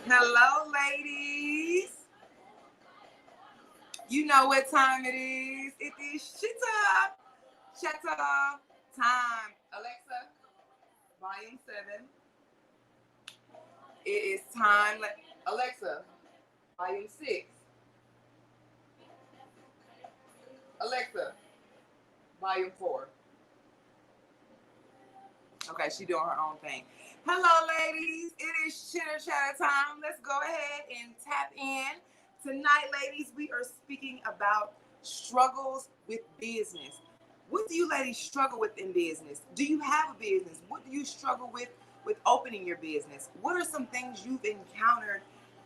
Hello, ladies. You know what time it is. It is Shitta time. Alexa, volume 7. It is time. Alexa, volume 6. Alexa, volume 4. Okay, she doing her own thing. Hello, ladies. It is Chitter Chatter time. Let's go ahead and tap in. Tonight, ladies, we are speaking about struggles with business. What do you ladies struggle with in business? Do you have a business? What do you struggle with opening your business? What are some things you've encountered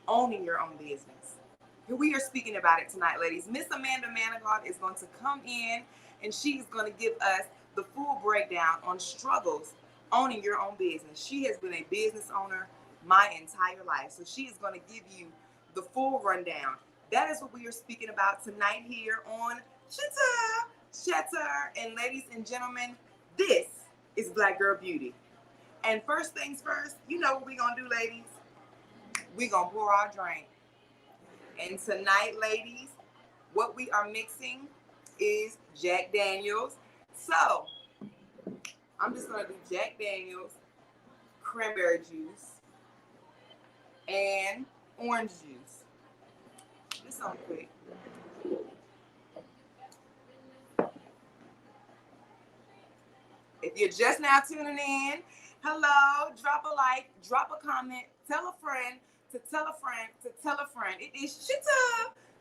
owning your own business? We are speaking about it tonight, ladies. Miss Amanda Manigault is going to come in and she's going to give us the full breakdown on struggles owning your own business. She has been a business owner my entire life, so she is going to give you the full rundown. That is what we are speaking about tonight here on Shatter. And ladies and gentlemen, this is Black Girl Beauty. And first things first, you know what we're going to do, ladies? We're going to pour our drink. And tonight, ladies, what we are mixing is Jack Daniels. So, I'm just going to do Jack Daniels, cranberry juice, and orange juice. Just something quick. If you're just now tuning in, hello, drop a like, drop a comment, tell a friend to tell a friend to tell a friend. It is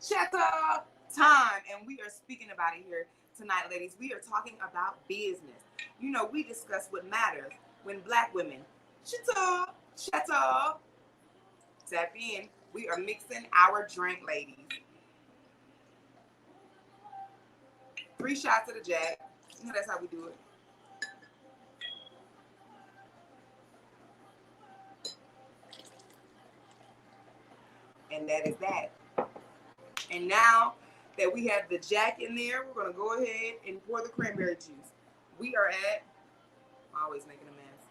Shatter time, and we are speaking about it here tonight, ladies. We are talking about business. You know, we discuss what matters when Black women Shatter tap in. We are mixing our drink, ladies. 3 shots of the Jack. You know, that's how we do it. And that is that. And now that we have the Jack in there, we're going to go ahead and pour the cranberry juice. We are at, I'm always making a mess.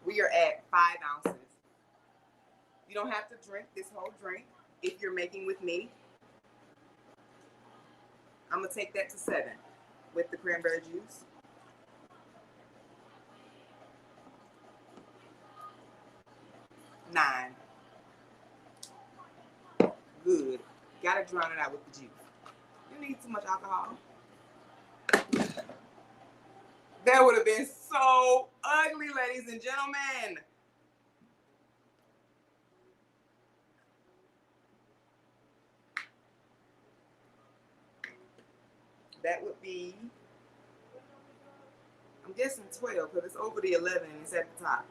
We are at 5 ounces. You don't have to drink this whole drink if you're making with me. I'm going to take that to 7 with the cranberry juice. 9. Good. Gotta drown it out with the juice. You need too much alcohol. That would have been so ugly, ladies and gentlemen. That would be, I'm guessing 12 because it's over the 11 and it's at the top.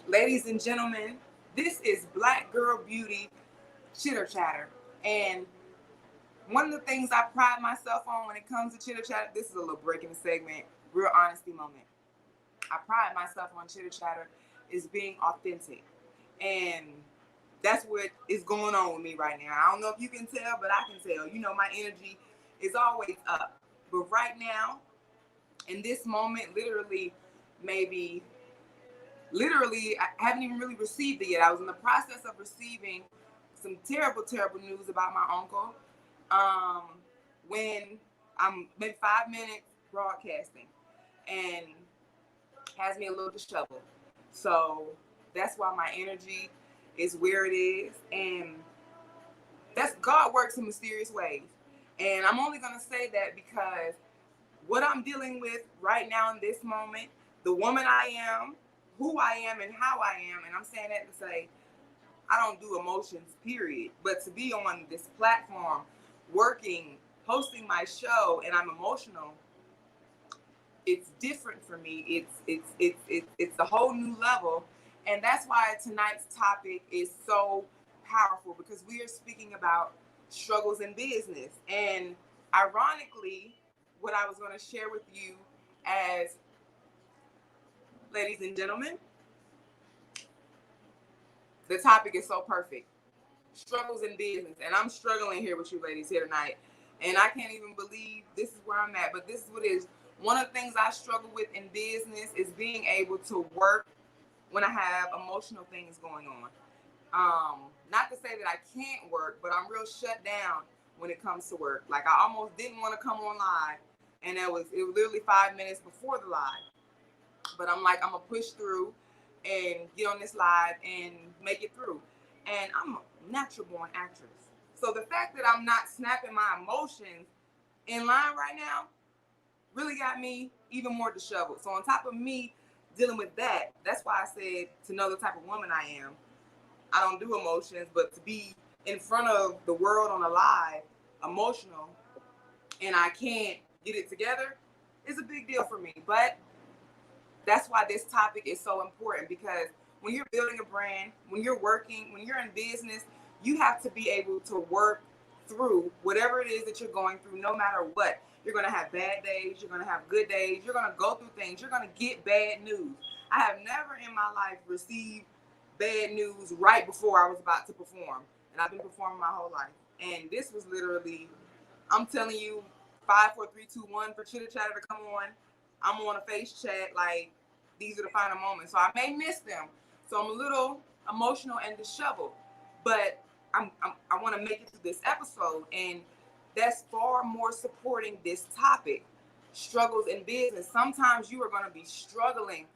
Ladies and gentlemen, this is Black Girl Beauty Chitter Chatter. And one of the things I pride myself on when it comes to Chitter Chatter, this is a little break in the segment, real honesty moment. I pride myself on Chitter Chatter is being authentic. And that's what is going on with me right now. I don't know if you can tell, but I can tell. You know, my energy is always up. But right now, in this moment, I haven't even really received it yet. I was in the process of receiving some terrible, terrible news about my uncle. When I'm maybe 5 minutes broadcasting and has me a little disheveled. So that's why my energy is where it is. And that's God works in mysterious ways. And I'm only going to say that because what I'm dealing with right now in this moment, the woman I am, who I am and how I am, and I'm saying that to say I don't do emotions, period. But to be on this platform, working, hosting my show, and I'm emotional, it's different for me. It's a whole new level, and that's why tonight's topic is so powerful because we are speaking about struggles in business. And ironically, what I was going to share with you as ladies and gentlemen, the topic is so perfect. struggles in business. And I'm struggling here with you ladies here tonight. And I can't even believe this is where I'm at. But this is what it is. One of the things I struggle with in business is being able to work when I have emotional things going on. Not to say that I can't work, but I'm real shut down when it comes to work. Like I almost didn't want to come on live, and it was literally 5 minutes before the live. But I'm like, I'm gonna push through and get on this live and make it through. And I'm a natural born actress. So the fact that I'm not snapping my emotions in line right now really got me even more disheveled. So on top of me dealing with that, that's why I said to know the type of woman I am, I don't do emotions, but to be in front of the world on a live, emotional, and I can't get it together is a big deal for me. But that's why this topic is so important, because when you're building a brand, when you're working, when you're in business, you have to be able to work through whatever it is that you're going through, no matter what. You're going to have bad days. You're going to have good days. You're going to go through things. You're going to get bad news. I have never in my life received bad news right before I was about to perform. And I've been performing my whole life. And this was literally, I'm telling you, 5, 4, 3, 2, 1 for Chitter Chatter to come on. I'm on a face chat. Like, these are the final moments. So I may miss them. So I'm a little emotional and disheveled. But I want to make it through this episode. And that's far more supporting this topic. Struggles in business. Sometimes you are going to be struggling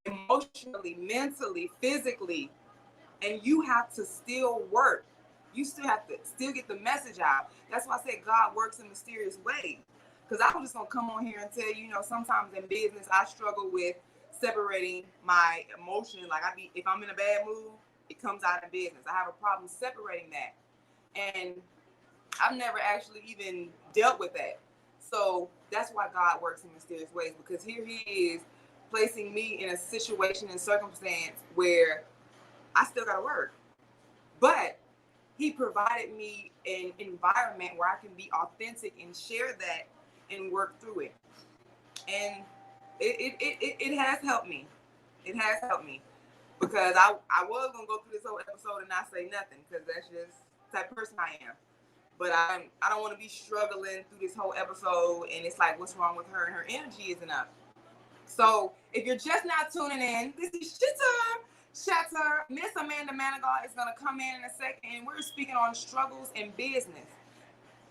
emotionally, mentally, physically, and you have to still work. You still have to still get the message out. That's why I said God works in mysterious ways. Because I was just going to come on here and tell you, you know, sometimes in business, I struggle with separating my emotion. Like if I'm in a bad mood, it comes out in business. I have a problem separating that. And I've never actually even dealt with that. So that's why God works in mysterious ways, because here he is placing me in a situation and circumstance where I still got to work. But he provided me an environment where I can be authentic and share that and work through it. And it has helped me. It has helped me, because I was going to go through this whole episode and not say nothing, because that's just the type of person I am. But I don't want to be struggling through this whole episode and it's like, what's wrong with her? And her energy isn't up. So if you're just now tuning in, this is Shatter. Miss Amanda Manigault is going to come in a second, and we're speaking on struggles in business.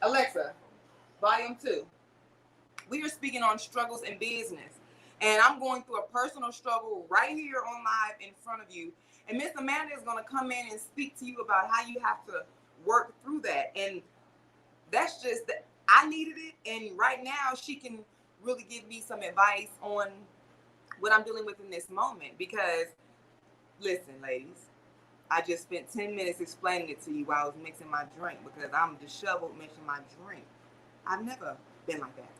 Alexa, volume 2. We are speaking on struggles in business. And I'm going through a personal struggle right here on live in front of you. And Miss Amanda is going to come in and speak to you about how you have to work through that. And that's just that I needed it, and right now she can really give me some advice on what I'm dealing with in this moment. Because listen, ladies, I just spent 10 minutes explaining it to you while I was mixing my drink, because I'm disheveled mixing my drink. I've never been like that.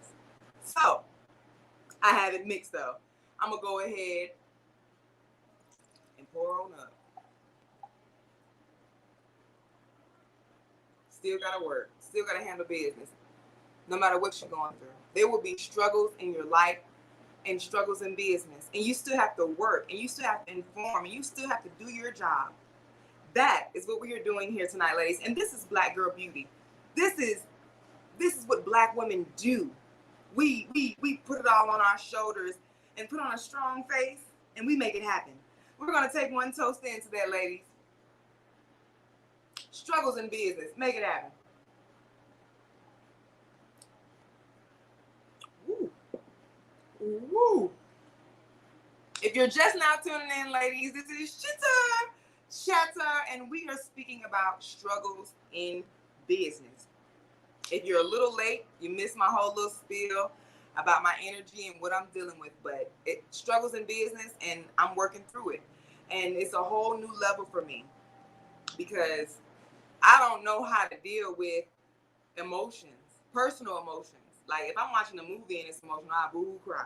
So I have it mixed up. I'm gonna go ahead and pour on up. Still gotta work, still gotta handle business, no matter what you're going through. There will be struggles in your life and struggles in business, and you still have to work, and you still have to inform, and you still have to do your job. That is what we are doing here tonight, ladies. And this is Black Girl Beauty. This is what Black women do. We put it all on our shoulders and put on a strong face, and we make it happen. We're gonna take one toast into that, ladies. Struggles in business, make it happen. Woo. Woo. If you're just now tuning in, ladies, this is Shatter, and we are speaking about struggles in business. If you're a little late, you missed my whole little spiel about my energy and what I'm dealing with, but it struggles in business, and I'm working through it. And it's a whole new level for me, because I don't know how to deal with emotions, personal emotions. Like if I'm watching a movie and it's emotional, I boo-hoo cry.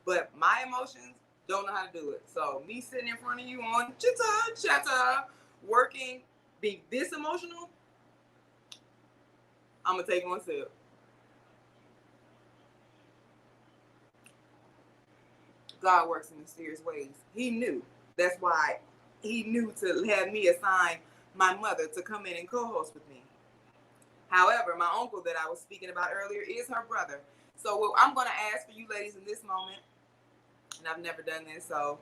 But my emotions, don't know how to do it. So me sitting in front of you on Chatter, working, be this emotional, I'm going to take one sip. God works in mysterious ways. He knew. That's why he knew to have me assign my mother to come in and co-host with me. However, my uncle that I was speaking about earlier is her brother. So what I'm going to ask for you ladies in this moment, and I've never done this, so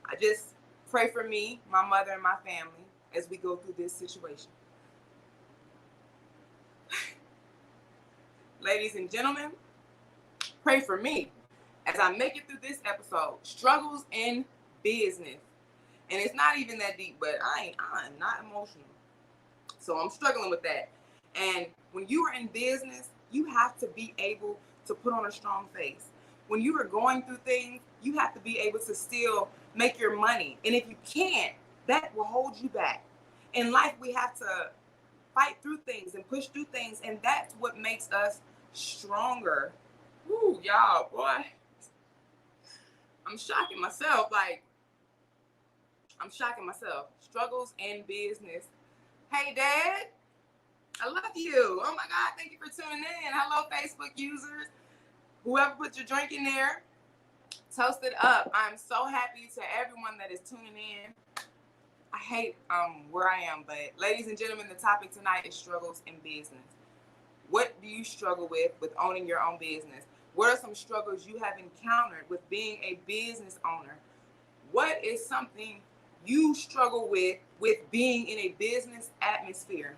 I just pray for me, my mother, and my family as we go through this situation. Ladies and gentlemen, pray for me as I make it through this episode. Struggles in business. And it's not even that deep, but I'm not emotional. So I'm struggling with that. And when you are in business, you have to be able to put on a strong face. When you are going through things, you have to be able to still make your money. And if you can't, that will hold you back. In life, we have to fight through things and push through things. And that's what makes us stronger. Ooh, y'all, boy. I'm shocking myself. I'm shocking myself. Struggles in business. Hey, Dad. I love you. Oh, my God. Thank you for tuning in. Hello, Facebook users. Whoever put your drink in there, toast it up. I'm so happy to everyone that is tuning in. I hate where I am, but ladies and gentlemen, the topic tonight is struggles in business. What do you struggle with owning your own business? What are some struggles you have encountered with being a business owner? What is something you struggle with being in a business atmosphere?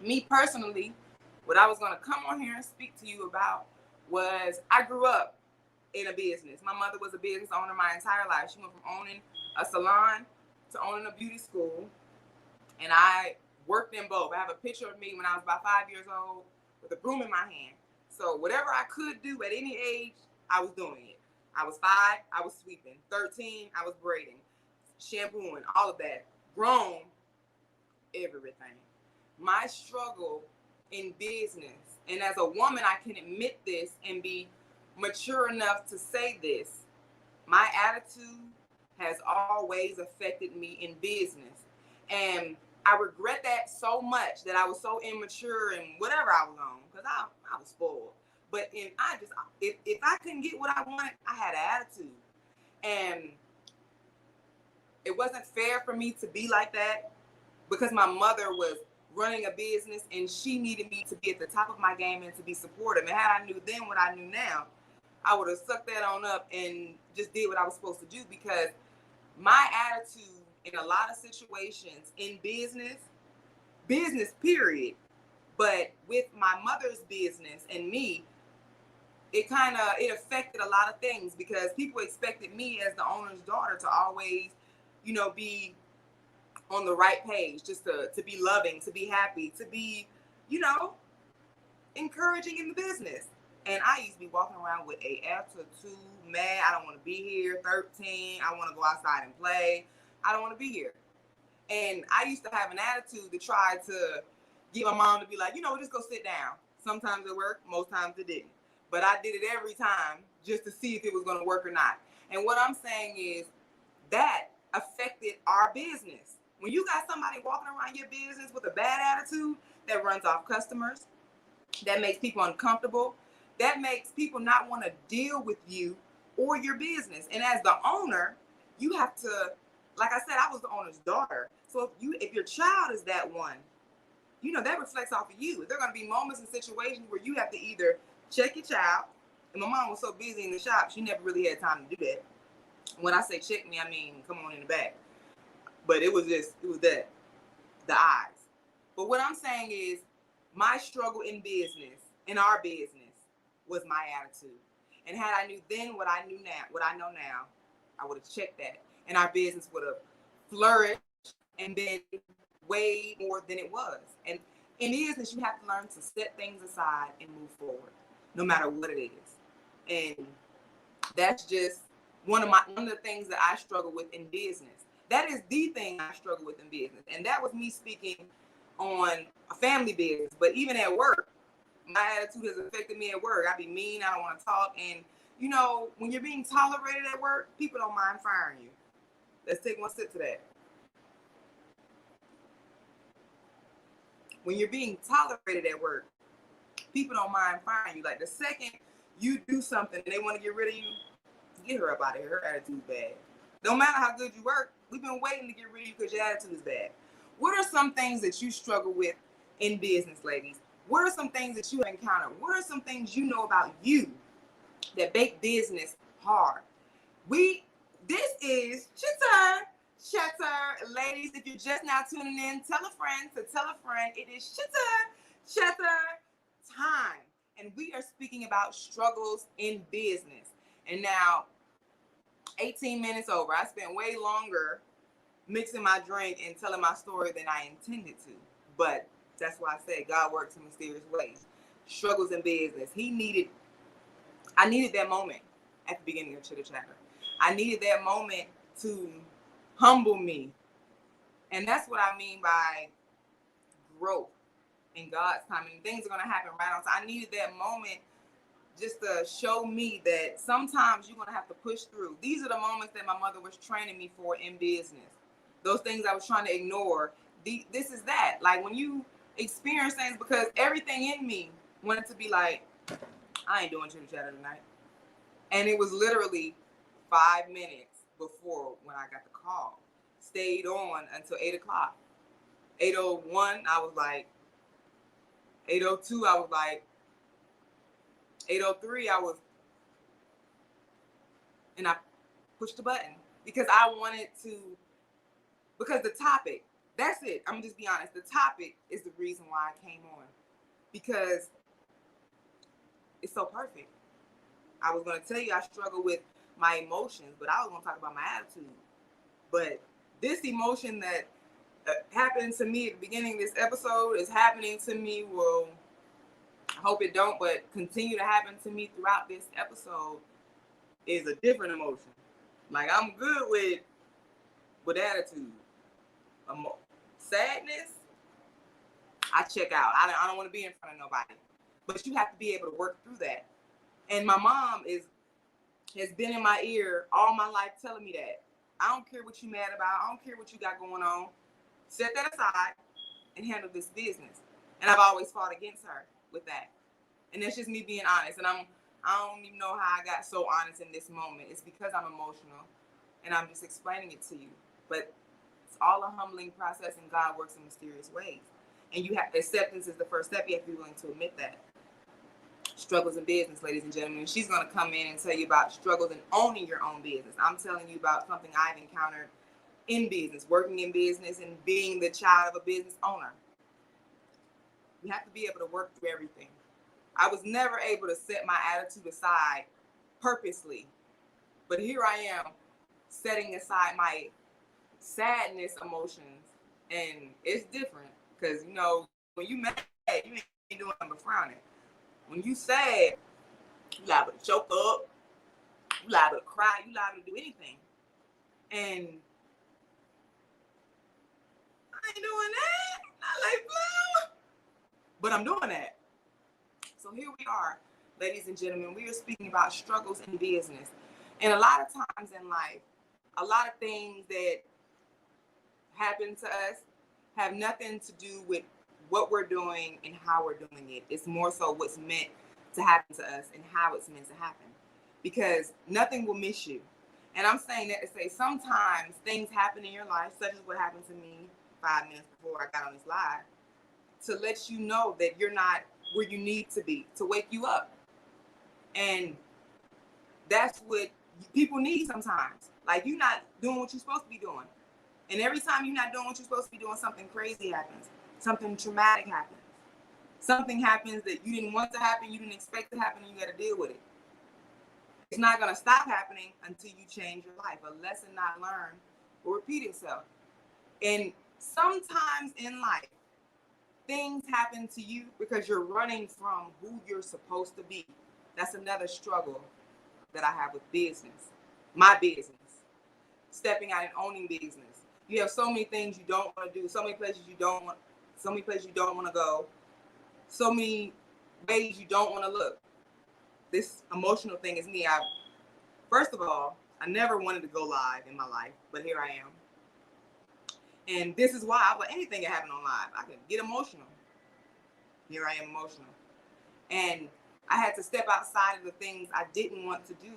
Me personally, what I was going to come on here and speak to you about was I grew up in a business. My mother was a business owner my entire life. She went from owning a salon to owning a beauty school, and I worked in both. I have a picture of me when I was about 5 years old with a broom in my hand. So whatever I could do at any age, I was doing it. I was 5, I was sweeping. 13, I was braiding, shampooing, all of that. Grown, everything. My struggle in business, and as a woman, I can admit this and be mature enough to say this. My attitude has always affected me in business. And I regret that so much that I was so immature and whatever I was on, because I was spoiled. But if I couldn't get what I wanted, I had an attitude. And it wasn't fair for me to be like that because my mother was running a business and she needed me to be at the top of my game and to be supportive. And had I knew then what I knew now, I would have sucked that on up and just did what I was supposed to do, because my attitude in a lot of situations in business period, but with my mother's business and me, it affected a lot of things because people expected me as the owner's daughter to always, be on the right page, just to be loving, to be happy, to be, encouraging in the business. And I used to be walking around with a attitude, mad, I don't want to be here, 13, I want to go outside and play, I don't want to be here. And I used to have an attitude to try to get my mom to be like, just go sit down. Sometimes it worked, most times it didn't. But I did it every time just to see if it was going to work or not. And what I'm saying is that affected our business. When you got somebody walking around your business with a bad attitude, that runs off customers, that makes people uncomfortable, that makes people not want to deal with you or your business. And as the owner, you have to, like I said, I was the owner's daughter. So if your child is that one, that reflects off of you. There are going to be moments and situations where you have to either check your child. And my mom was so busy in the shop, she never really had time to do that. When I say check me, I mean come on in the back. But it was the eyes. But what I'm saying is my struggle in business, in our business, was my attitude. And had I knew then what I know now, I would have checked that. And our business would have flourished and been way more than it was. And in business, you have to learn to set things aside and move forward, no matter what it is. And that's just one of the things that I struggle with in business. That is the thing I struggle with in business. And that was me speaking on a family business. But even at work, my attitude has affected me at work. I be mean, I don't want to talk. And, when you're being tolerated at work, people don't mind firing you. Let's take one sip to that. When you're being tolerated at work, people don't mind firing you. Like the second you do something and they want to get rid of you, get her up out of here. Her attitude's bad. No matter how good you work, we've been waiting to get rid of you because your attitude is bad. What are some things that you struggle with in business, ladies? What are some things that you have encountered? What are some things you know about you that make business hard? This is Chatter. Ladies, if you're just now tuning in, tell a friend to tell a friend. It is Chatter time. And we are speaking about struggles in business. And now, 18 minutes over. I spent way longer mixing my drink and telling my story than I intended to. But that's why I said God works in mysterious ways. Struggles in business. I needed that moment at the beginning of Chitter Chatter. I needed that moment to humble me. And that's what I mean by growth in God's time. And things are going to happen right on. So I needed that moment just to show me that sometimes you're going to have to push through. These are the moments that my mother was training me for in business. Those things I was trying to ignore. This is that. Like when you experience things, because everything in me wanted to be like, I ain't doing Chitter Chatter tonight. And it was literally 5 minutes before when I got the call. Stayed on until 8 o'clock. 8:01, I was like, 8:02, I was like, 8:03, and I pushed the button because I wanted to, because the topic, that's it. I'm just be honest. The topic is the reason why I came on, because it's so perfect. I was going to tell you I struggle with my emotions, but I was going to talk about my attitude. But this emotion that happened to me at the beginning of this episode is happening to me. Well, I hope it don't, but continue to happen to me throughout this episode is a different emotion. Like I'm good with attitude. Sadness, I check out. I don't want to be in front of nobody. But you have to be able to work through that. And my mom has been in my ear all my life telling me that. I don't care what you mad about. I don't care what you got going on. Set that aside and handle this business. And I've always fought against her with that. And that's just me being honest. And I don't even know how I got so honest in this moment. It's because I'm emotional and I'm just explaining it to you. But it's all a humbling process, and God works in mysterious ways. And acceptance is the first step. You have to be willing to admit that. Struggles in business, ladies and gentlemen. She's going to come in and tell you about struggles in owning your own business. I'm telling you about something I've encountered in business, working in business, and being the child of a business owner. You have to be able to work through everything. I was never able to set my attitude aside purposely. But here I am setting aside my sadness emotions. And it's different because, when you mad, you ain't doing nothing but frowning. When you sad, you liable to choke up, you liable to cry, you liable to do anything. And I ain't doing that. Not like flower. But I'm doing that. So here we are, ladies and gentlemen. We are speaking about struggles in business. And a lot of times in life, a lot of things that happen to us have nothing to do with what we're doing and how we're doing it. It's more so what's meant to happen to us and how it's meant to happen. Because nothing will miss you. And I'm saying that to say sometimes things happen in your life, such as what happened to me 5 minutes before I got on this live, to let you know that you're not where you need to be, to wake you up. And that's what people need sometimes. Like, you're not doing what you're supposed to be doing. And every time you're not doing what you're supposed to be doing, something crazy happens. Something traumatic happens. Something happens that you didn't want to happen, you didn't expect to happen, and you got to deal with it. It's not going to stop happening until you change your life. A lesson not learned will repeat itself. And sometimes in life, things happen to you because you're running from who you're supposed to be. That's another struggle that I have with business. My business. Stepping out and owning business. You have so many things you don't want to do, so many places you don't want to go, so many ways you don't want to look. This emotional thing is me. First of all, I never wanted to go live in my life, but here I am. And this is why anything can happen on live. I can get emotional. Here I am emotional. And I had to step outside of the things I didn't want to do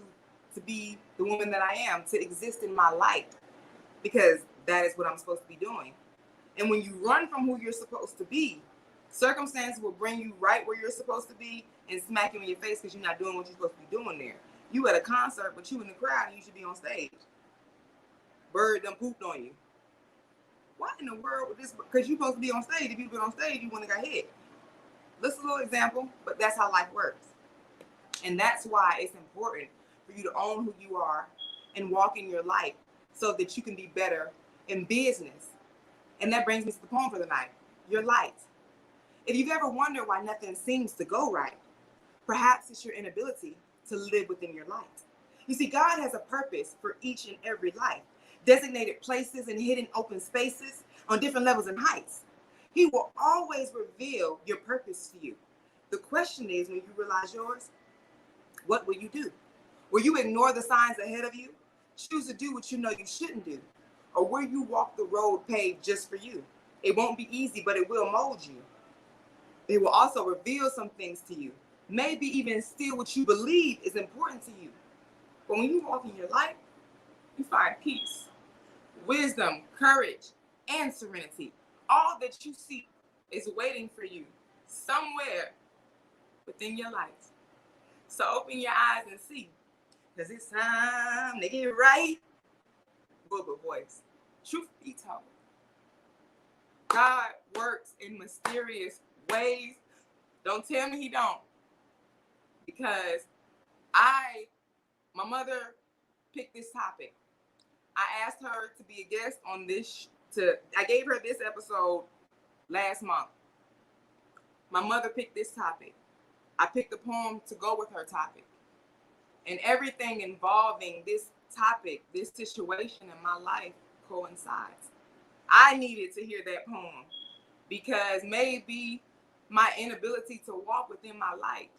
to be the woman that I am, to exist in my light, because that is what I'm supposed to be doing. And when you run from who you're supposed to be, circumstances will bring you right where you're supposed to be and smack you in your face because you're not doing what you're supposed to be doing there. You at a concert, but you in the crowd and you should be on stage. Bird done pooped on you. What in the world with this? Because you're supposed to be on stage. If you've been on stage, you wouldn't have got hit. This is a little example, but that's how life works. And that's why it's important for you to own who you are and walk in your light so that you can be better in business. And that brings me to the poem for the night, your light. If you've ever wondered why nothing seems to go right, perhaps it's your inability to live within your light. You see, God has a purpose for each and every life, designated places and hidden open spaces on different levels and heights. He will always reveal your purpose to you. The question is, when you realize yours, what will you do? Will you ignore the signs ahead of you, choose to do what you know you shouldn't do, or will you walk the road paved just for you? It won't be easy, but it will mold you. It will also reveal some things to you, maybe even instill what you believe is important to you. But when you walk in your light, you find peace, wisdom, courage, and serenity. All that you seek is waiting for you somewhere within your light. So open your eyes and see, because it's time to get right. Booba voice. Truth be told, God works in mysterious ways. Don't tell me he don't. Because my mother picked this topic. I asked her to be a guest on this. I gave her this episode last month. My mother picked this topic. I picked a poem to go with her topic. And everything involving this topic, this situation in my life coincides. I needed to hear that poem because maybe my inability to walk within my light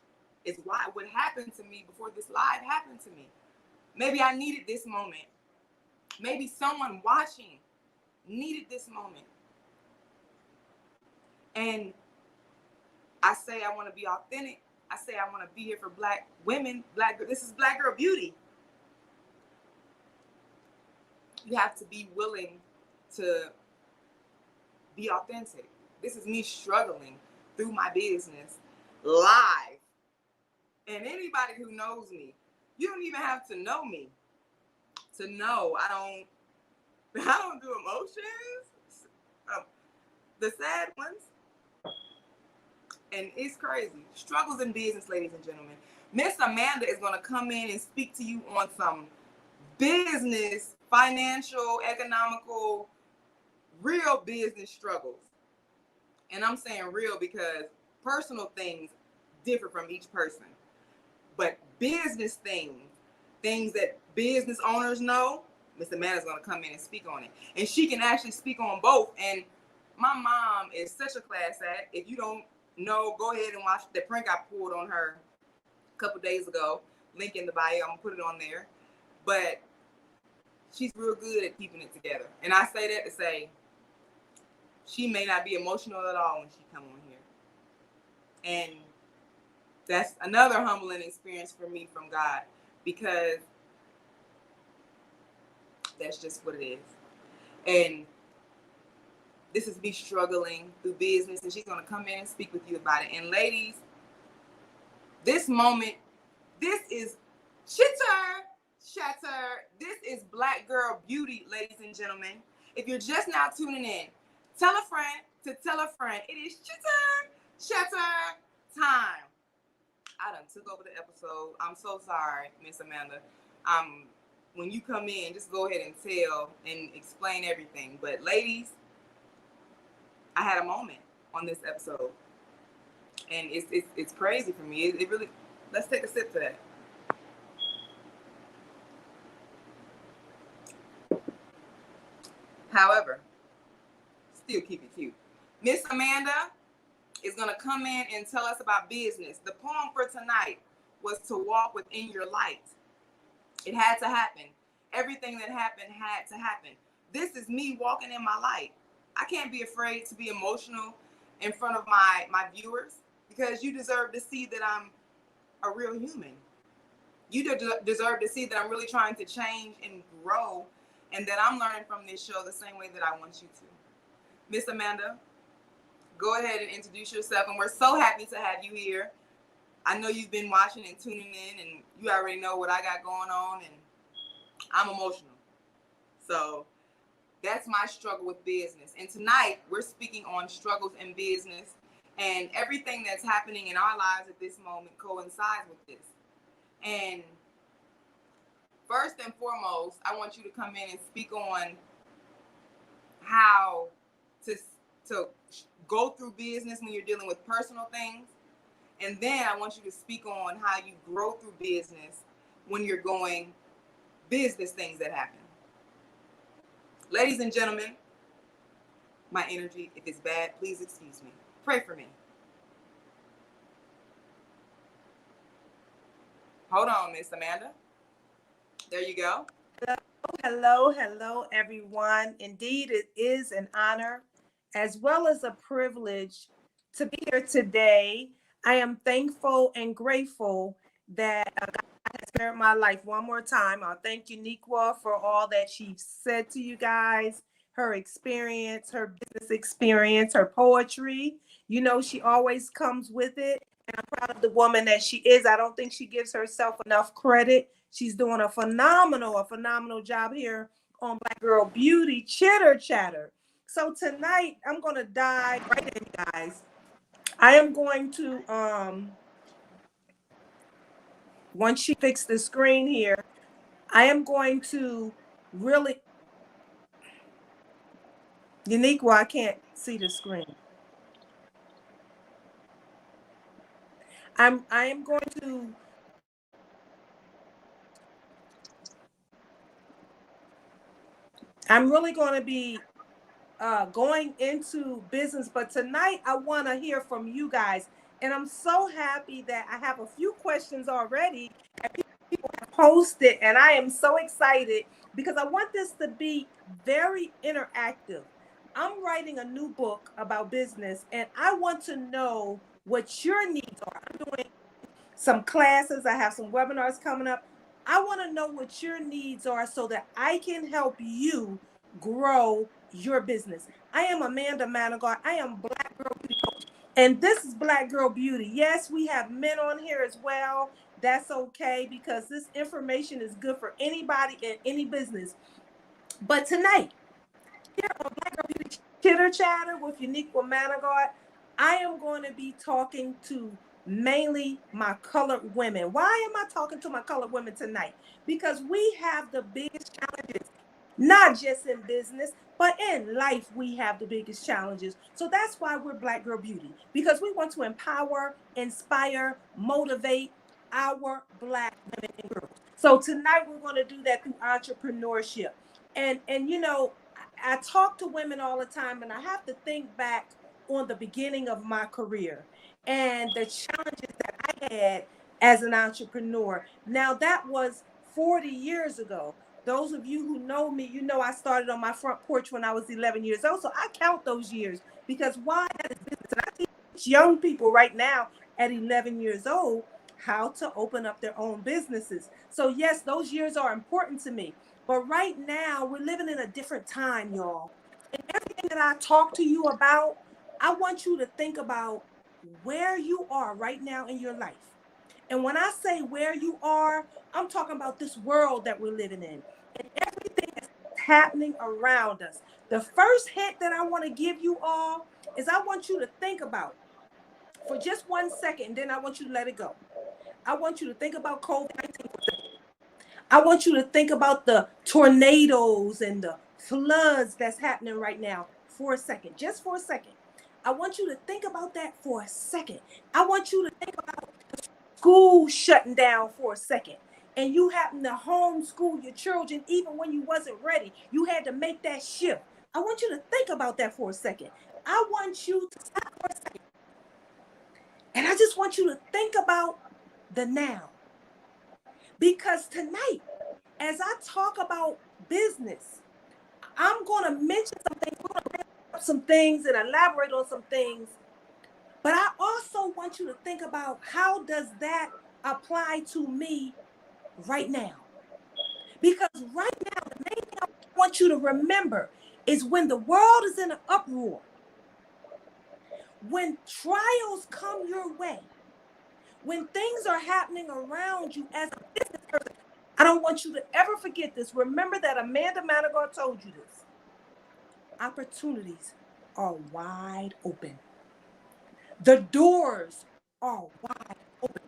is what happened to me before this live happened to me. Maybe I needed this moment. Maybe someone watching needed this moment. And I say I want to be authentic. I say I want to be here for Black women. This is Black girl beauty. You have to be willing to be authentic. This is me struggling through my business live. And anybody who knows me, you don't even have to know me to know I don't do emotions. The sad ones. And it's crazy. Struggles in business, ladies and gentlemen. Miss Amanda is going to come in and speak to you on some business, financial, economical, real business struggles. And I'm saying real because personal things differ from each person. But business things that business owners know, Miss Amanda's going to come in and speak on it. And she can actually speak on both. And my mom is such a class act. If you don't know, go ahead and watch the prank I pulled on her a couple days ago. Link in the bio. I'm going to put it on there. But she's real good at keeping it together. And I say that to say she may not be emotional at all when she come on here. And that's another humbling experience for me from God, because that's just what it is. And this is me struggling through business, and she's going to come in and speak with you about it. And ladies, this moment, this is chatter. This is Black girl beauty, ladies and gentlemen. If you're just now tuning in, tell a friend to tell a friend. It is chatter time. I done took over the episode. I'm so sorry, Miss Amanda. When you come in, just go ahead and tell and explain everything. But ladies, I had a moment on this episode, and it's crazy for me. It really. Let's take a sip to that. However, still keep it cute. Miss Amanda is going to come in and tell us about business. The poem for tonight was to walk within your light. It had to happen. Everything that happened had to happen. This is me walking in my light. I can't be afraid to be emotional in front of my viewers, because you deserve to see that I'm a real human. You deserve to see that I'm really trying to change and grow, and that I'm learning from this show the same way that I want you to. Miss Amanda, go ahead and introduce yourself. And we're so happy to have you here. I know you've been watching and tuning in, and you already know what I got going on, and I'm emotional. So that's my struggle with business. And tonight we're speaking on struggles in business, and everything that's happening in our lives at this moment coincides with this. And first and foremost, I want you to come in and speak on how to go through business when you're dealing with personal things. And then I want you to speak on how you grow through business when you're going business things that happen. Ladies and gentlemen, my energy, if it's bad, please excuse me. Pray for me. Hold on, Miss Amanda. There you go. Hello, everyone. Indeed, it is an honor as well as a privilege to be here today. I am thankful and grateful that God has spared my life one more time. I'll thank Uniqua for all that she said to you guys, her experience, her business experience, her poetry. You know, she always comes with it. And I'm proud of the woman that she is. I don't think she gives herself enough credit. She's doing a phenomenal job here on Black Girl Beauty Chitter Chatter. So tonight I'm gonna dive right in, guys. I am going to once she fixes the screen here, I am going to really unique. Well, I can't see the screen. I am going to I'm really going to be going into business, but tonight I want to hear from you guys. And I'm so happy that I have a few questions already that people have posted, and I am so excited because I want this to be very interactive. I'm writing a new book about business, and I want to know what your needs are. I'm doing some classes, I have some webinars coming up. I want to know what your needs are so that I can help you grow your business. I am Amanda Manigault. I am Black Girl Beauty Coach. And this is Black Girl Beauty. Yes, we have men on here as well. That's okay because this information is good for anybody in any business. But tonight, here on Black Girl Beauty Chitter Chatter with Uniqua Manigault, I am going to be talking to mainly my colored women. Why am I talking to my colored women tonight? Because we have the biggest challenges, not just in business, but in life, we have the biggest challenges. So that's why we're Black Girl Beauty, because we want to empower, inspire, motivate our Black women and girls. So tonight we're going to do that through entrepreneurship. And you know, I talk to women all the time, and I have to think back on the beginning of my career and the challenges that I had as an entrepreneur. Now, that was 40 years ago. Those of you who know me, you know I started on my front porch when I was 11 years old. So I count those years because why? That is business. And I teach young people right now at 11 years old how to open up their own businesses. So yes, those years are important to me. But right now, we're living in a different time, y'all. And everything that I talk to you about, I want you to think about where you are right now in your life. And when I say where you are, I'm talking about this world that we're living in and everything that's happening around us. The first hint that I want to give you all is I want you to think about for just 1 second, and then I want you to let it go. I want you to think about COVID-19 for a second. I want you to think about the tornadoes and the floods that's happening right now for a second, just for a second. I want you to think about that for a second. I want you to think about the school shutting down for a second. And you happen to homeschool your children even when you wasn't ready. You had to make that shift. I want you to think about that for a second. I want you to stop for a second. And I just want you to think about the now. Because tonight, as I talk about business, I'm going to mention some things. We're going to bring up some things and elaborate on some things. But I also want you to think about how does that apply to me right now? Because right now, the main thing I want you to remember is when the world is in an uproar, when trials come your way, when things are happening around you as a business person. I don't want you to ever forget this. Remember that Amanda Manigault told you this. Opportunities are wide open. The doors are wide open.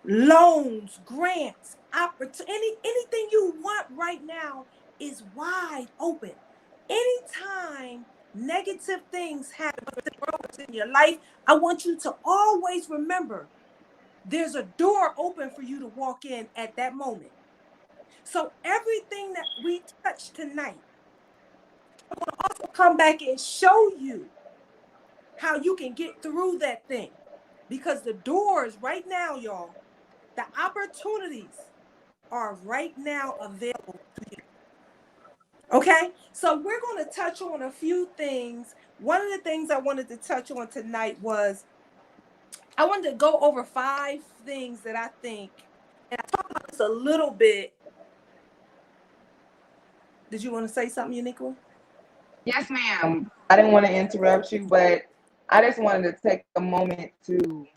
Loans, grants, anything you want right now is wide open. Anytime negative things happen in your life, I want you to always remember there's a door open for you to walk in at that moment. So everything that we touch tonight, I want to also come back and show you how you can get through that thing. Because the doors right now, y'all, the opportunities are right now available to you. Okay, so we're going to touch on a few things. One of the things I wanted to touch on tonight was I wanted to go over 5 things that I think, and I talked about this a little bit. Did you want to say something, Uniqua? Yes, ma'am. I didn't want to interrupt you, but I just wanted to take a moment to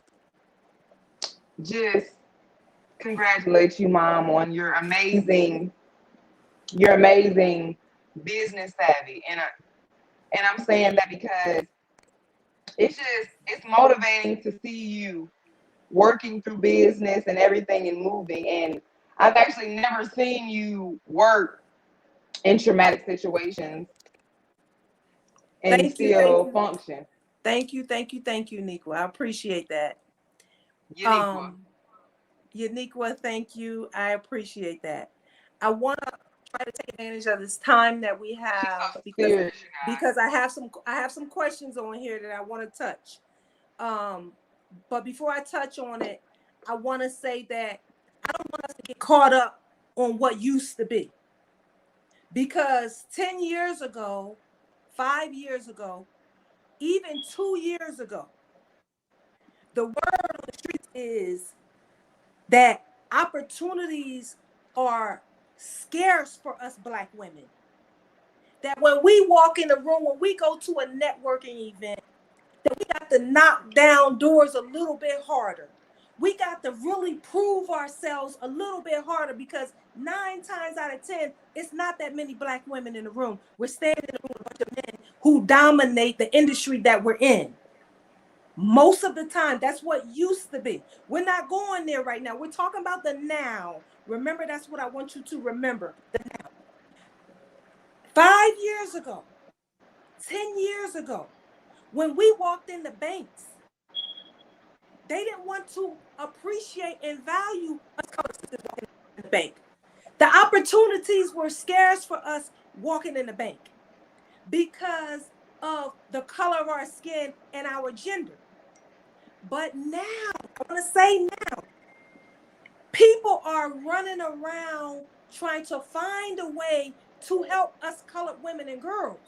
just congratulate you, Mom, on your amazing business savvy. And I'm saying that because it's motivating to see you working through business and everything and moving. And I've actually never seen you work in traumatic situations and still function. Thank you, Uniqua. I appreciate that. Uniqua, thank you. I appreciate that. I want to try to take advantage of this time that we have because I have some questions on here that I want to touch. But before I touch on it, I want to say that I don't want us to get caught up on what used to be. Because 10 years ago, 5 years ago, even 2 years ago, the word on the streets is that opportunities are scarce for us Black women. That when we walk in the room, when we go to a networking event, that we got to knock down doors a little bit harder. We got to really prove ourselves a little bit harder because 9 times out of 10, it's not that many Black women in the room. We're standing in the room with a bunch of men who dominate the industry that we're in. Most of the time, that's what used to be. We're not going there right now. We're talking about the now. Remember, that's what I want you to remember, the now. 5 years ago, 10 years ago, when we walked in the banks, they didn't want to appreciate and value us colored sisters walking in the bank. The opportunities were scarce for us walking in the bank because of the color of our skin and our gender. But now, I want to say now, people are running around trying to find a way to help us colored women and girls.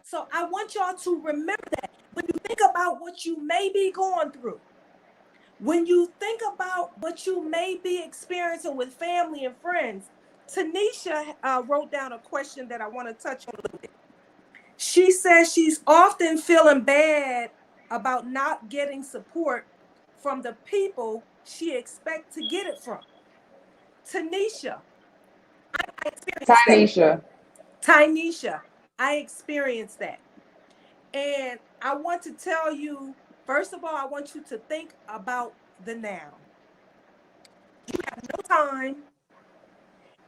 So I want y'all to remember that when you think about what you may be going through, when you think about what you may be experiencing with family and friends, Tanisha wrote down a question that I want to touch on a little bit. She says she's often feeling bad about not getting support from the people she expects to get it from. Tanisha, I experienced that. Tynesha, I experienced that. And I want to tell you, first of all, I want you to think about the now. You have no time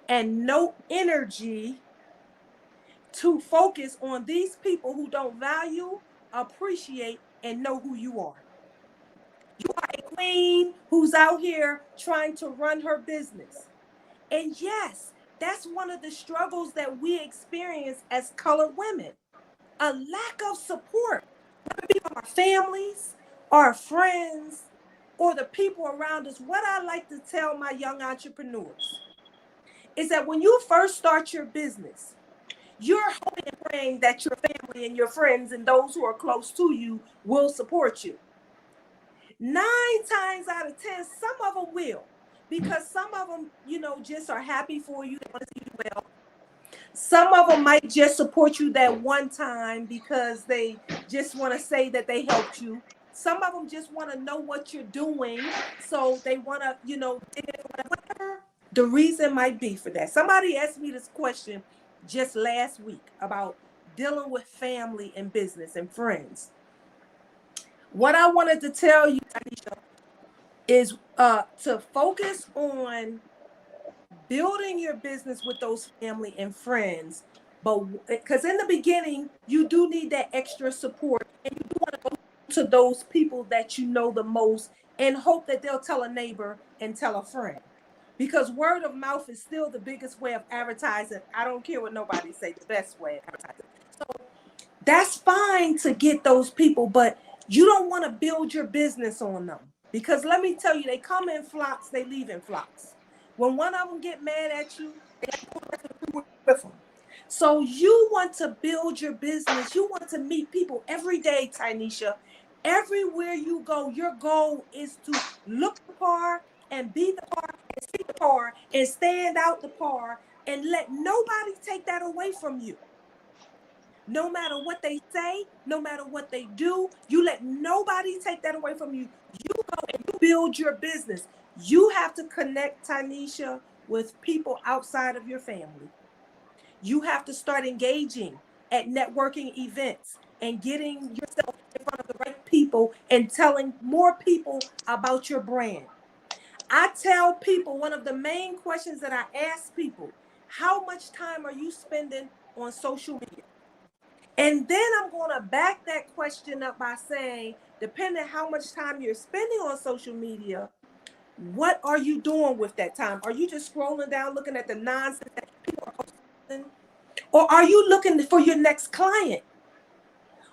and no energy to focus on these people who don't value, appreciate, and know who you are. You are a queen who's out here trying to run her business. And yes, that's one of the struggles that we experience as colored women. A lack of support, whether it be from our families, our friends, or the people around us. What I like to tell my young entrepreneurs is that when you first start your business, you're hoping and praying that your family and your friends and those who are close to you will support you. 9 times out of 10, some of them will, because some of them, just are happy for you. They want to see you well. Some of them might just support you that one time because they just want to say that they helped you. Some of them just want to know what you're doing. So they want to, whatever the reason might be for that. Somebody asked me this question just last week about dealing with family and business and friends. What I wanted to tell you, Tanisha, is to focus on building your business with those family and friends, but because in the beginning you do need that extra support, and you do want to go to those people that you know the most and hope that they'll tell a neighbor and tell a friend, because word of mouth is still the biggest way of advertising. I don't care what nobody say, the best way of advertising. So that's fine to get those people, but you don't want to build your business on them, because let me tell you, they come in flocks, they leave in flocks. When one of them get mad at you, they go with them. So you want to build your business. You want to meet people every day, Tanisha. Everywhere you go, your goal is to look the par and be the par and see the par and stand out the par and let nobody take that away from you. No matter what they say, no matter what they do, you let nobody take that away from you. You go and you build your business. You have to connect, Tanisha, with people outside of your family. You have to start engaging at networking events and getting yourself in front of the right people and telling more people about your brand. I tell people, one of the main questions that I ask people, how much time are you spending on social media? And then I'm going to back that question up by saying, depending how much time you're spending on social media, what are you doing with that time? Are you just scrolling down, looking at the nonsense that people are posting? Or are you looking for your next client?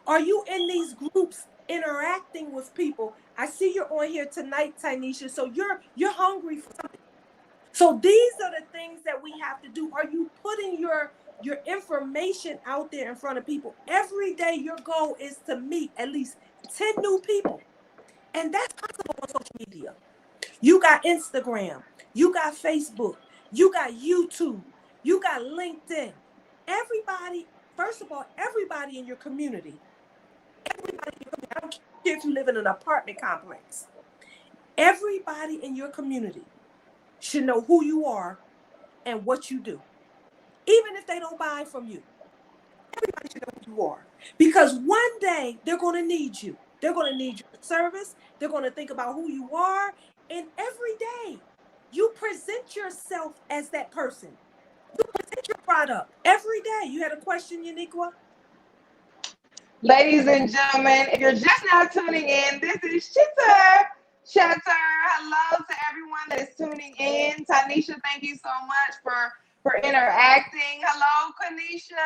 Are you in these groups interacting with people? I see you're on here tonight, Tanisha. So you're hungry for something. So these are the things that we have to do. Are you putting your information out there in front of people? Every day your goal is to meet at least 10 new people. And that's possible on social media. You got Instagram, you got Facebook, you got YouTube, you got LinkedIn. Everybody, first of all, everybody in your community, I don't care if you live in an apartment complex, everybody in your community should know who you are and what you do. Even if they don't buy from you, everybody should know who you are. Because one day they're going to need you. They're going to need your service. They're going to think about who you are. And every day you present yourself as that person. You present your product every day. You had a question, Uniqua? Ladies and gentlemen, if you're just now tuning in, this is Chatter. Hello to everyone that is tuning in. Tanisha, thank you so much for interacting. Hello, Kanisha.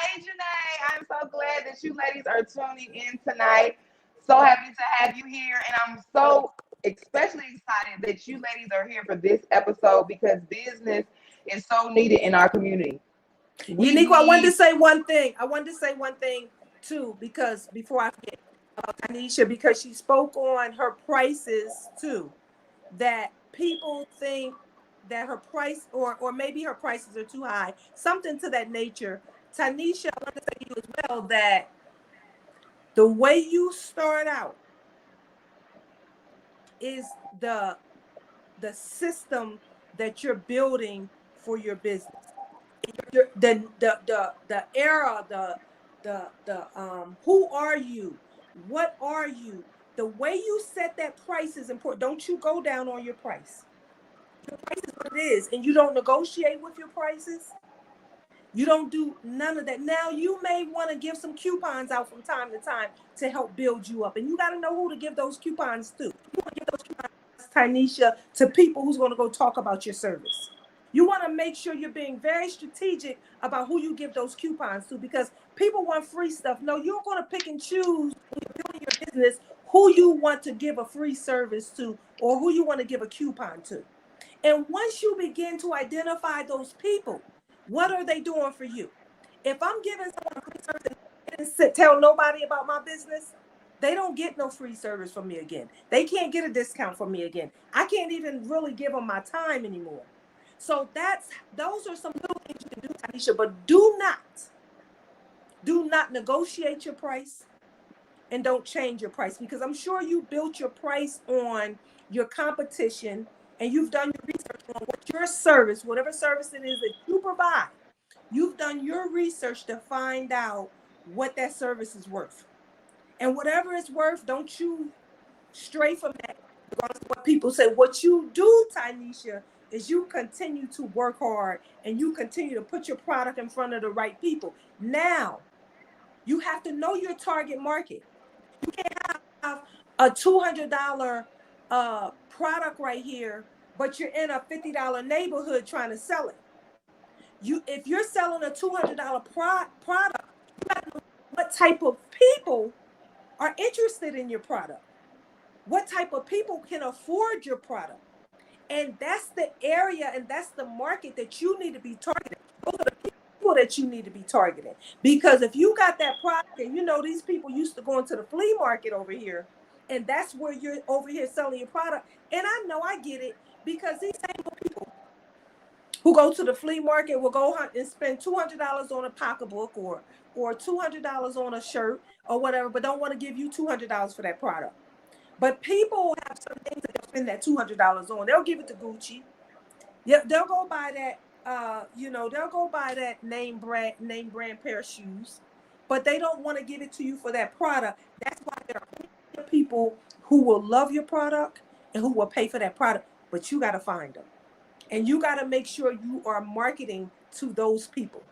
Hey, Janae. I'm so glad that you ladies are tuning in tonight. So happy to have you here. And I'm so especially excited that you ladies are here for this episode, because business is so needed in our community. Uniqua, I wanted to say one thing. Too, because before I forget, Tanisha, because she spoke on her prices too, that people think that her price, or maybe her prices are too high, something to that nature. Tanisha, I want to say to you as well that the way you start out is the system that you're building for your business. The era, who are you? What are you? The way you set that price is important. Don't you go down on your price. Your price is what it is, and you don't negotiate with your prices. You don't do none of that. Now, you may want to give some coupons out from time to time to help build you up, and you got to know who to give those coupons to. You want to give those coupons, Tanisha, to people who's going to go talk about your service. You want to make sure you're being very strategic about who you give those coupons to, because people want free stuff. No, you're going to pick and choose when you're building your business who you want to give a free service to or who you want to give a coupon to. And once you begin to identify those people, what are they doing for you? If I'm giving someone a free service and tell nobody about my business, they don't get no free service from me again. They can't get a discount from me again. I can't even really give them my time anymore. So those are some little things you can do, Tanisha, but do not negotiate your price, and don't change your price, because I'm sure you built your price on your competition, and you've done your research on what your service, whatever service it is that you provide, you've done your research to find out what that service is worth. And whatever it's worth, don't you stray from that. Regardless of what people say, what you do, Tanisha, is you continue to work hard and you continue to put your product in front of the right people. Now, you have to know your target market. You can't have a $200 product right here, but you're in a $50 neighborhood trying to sell it. If you're selling a $200 product, you got to know what type of people are interested in your product. What type of people can afford your product? And that's the area and that's the market that you need to be targeting. Those are the people that you need to be targeting. Because if you got that product, and you know these people used to go into the flea market over here, and that's where you're over here selling your product. And I know, I get it, because these same people who go to the flea market will go hunt and spend $200 on a pocketbook or $200 on a shirt or whatever, but don't want to give you $200 for that product. But people have some things that they'll spend that $200 on. They'll give it to Gucci. Yeah, they'll go buy that. They'll go buy that name brand pair of shoes, but they don't want to give it to you for that product. That's why there are people who will love your product and who will pay for that product. But you got to find them, and you got to make sure you are marketing to those people.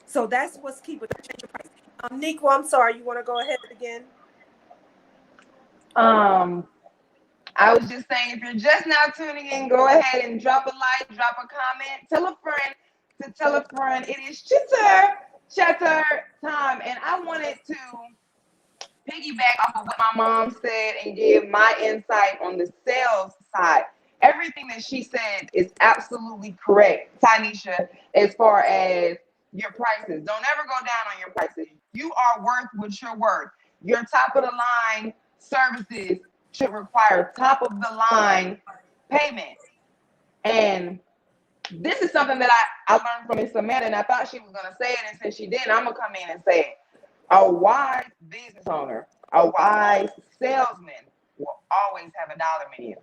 So that's what's key with the change of price. Nico, I'm sorry. You want to go ahead again? I was just saying, if you're just now tuning in, go ahead and drop a like, drop a comment, tell a friend to tell a friend. It is chatter time, and I wanted to piggyback off of what my mom said and give my insight on the sales side. Everything that she said is absolutely correct, Tanisha, as far as your prices. Don't ever go down on your prices. You are worth what you're worth. Your top of the line services should require top of the line payment. And this is something that I learned from Miss Samantha, and I thought she was going to say it, and since she didn't, I'm going to come in and say it. A wise business owner, a wise salesman will always have a dollar menu.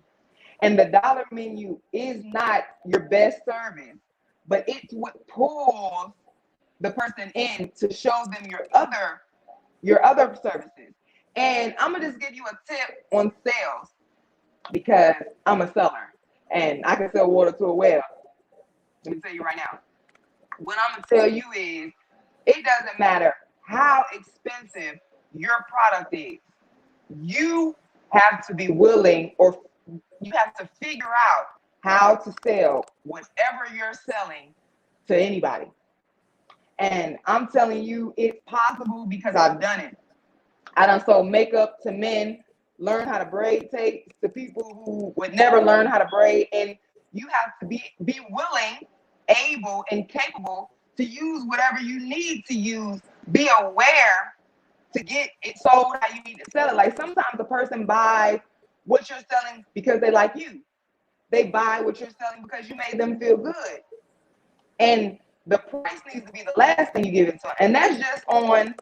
And the dollar menu is not your best service, but it's what pulls the person in to show them your other services. And I'm going to just give you a tip on sales, because I'm a seller and I can sell water to a well. Let me tell you right now. What I'm going to tell you is, it doesn't matter how expensive your product is. You have to be willing, or you have to figure out how to sell whatever you're selling to anybody. And I'm telling you, it's possible because I've done it. I done sold makeup to men, learn how to braid tape to people who would never learn how to braid. And you have to be willing, able, and capable to use whatever you need to use. Be aware to get it sold how you need to sell it. Like, sometimes a person buys what you're selling because they like you. They buy what you're selling because you made them feel good. And the price needs to be the last thing you give it to. And that's just on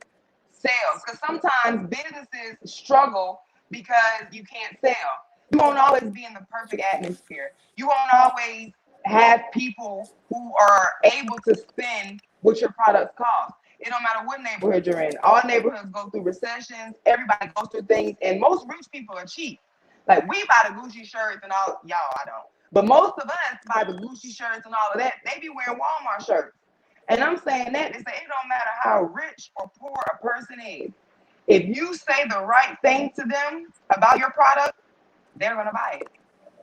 sales, because sometimes businesses struggle because you can't sell. You won't always be in the perfect atmosphere. You won't always have people who are able to spend what your products cost. It don't matter what neighborhood you're in. All neighborhoods go through recessions. Everybody goes through things, and most rich people are cheap. Like, we buy the Gucci shirts and all. Y'all, I don't. But most of us buy the Gucci shirts and all of that. They be wearing Walmart shirts. And I'm saying that to say, it don't matter how rich or poor a person is. If you say the right thing to them about your product, they're going to buy it.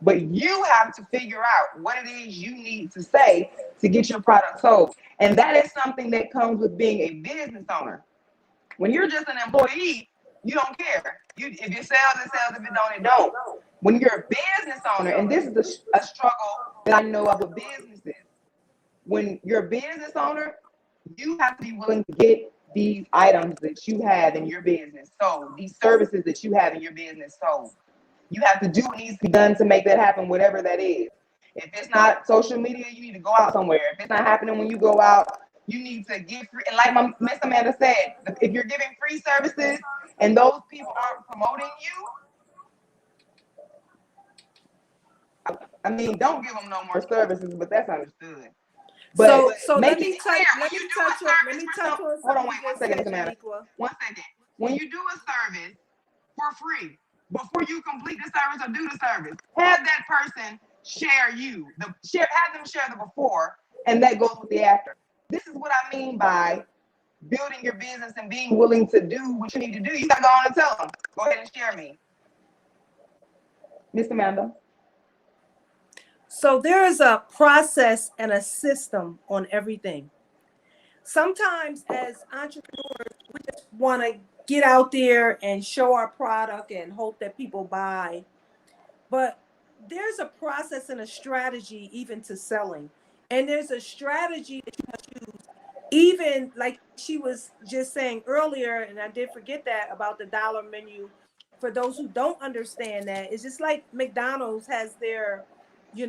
But you have to figure out what it is you need to say to get your product sold. And that is something that comes with being a business owner. When you're just an employee, you don't care. If it sells, it sells. If it don't, it don't. When you're a business owner, and this is a struggle that I know of with businesses, when you're a business owner, you have to be willing to get these items that you have in your business sold, these services that you have in your business sold. You have to do what needs to be done to make that happen, whatever that is. If it's not social media, you need to go out somewhere. If it's not happening when you go out, you need to get free. And like Miss Amanda said, if you're giving free services and those people aren't promoting you, I mean, don't give them no more services, but that's understood. But so make let me it clear let when me you do touch a on service for some. hold on, Wait one second, Miss Amanda. One second. When you do a service for free, before you complete the service or do the service, have that person have them share the before, and that goes with the after. This is what I mean by building your business and being willing to do what you need to do. You gotta go on and tell them. Go ahead and share me, Miss Amanda. So there is a process and a system on everything. Sometimes as entrepreneurs, we just want to get out there and show our product and hope that people buy. But there's a process and a strategy even to selling. And there's a strategy that you must use. Even like she was just saying earlier, and I did forget that about the dollar menu. For those who don't understand that, it's just like McDonald's has their, $5,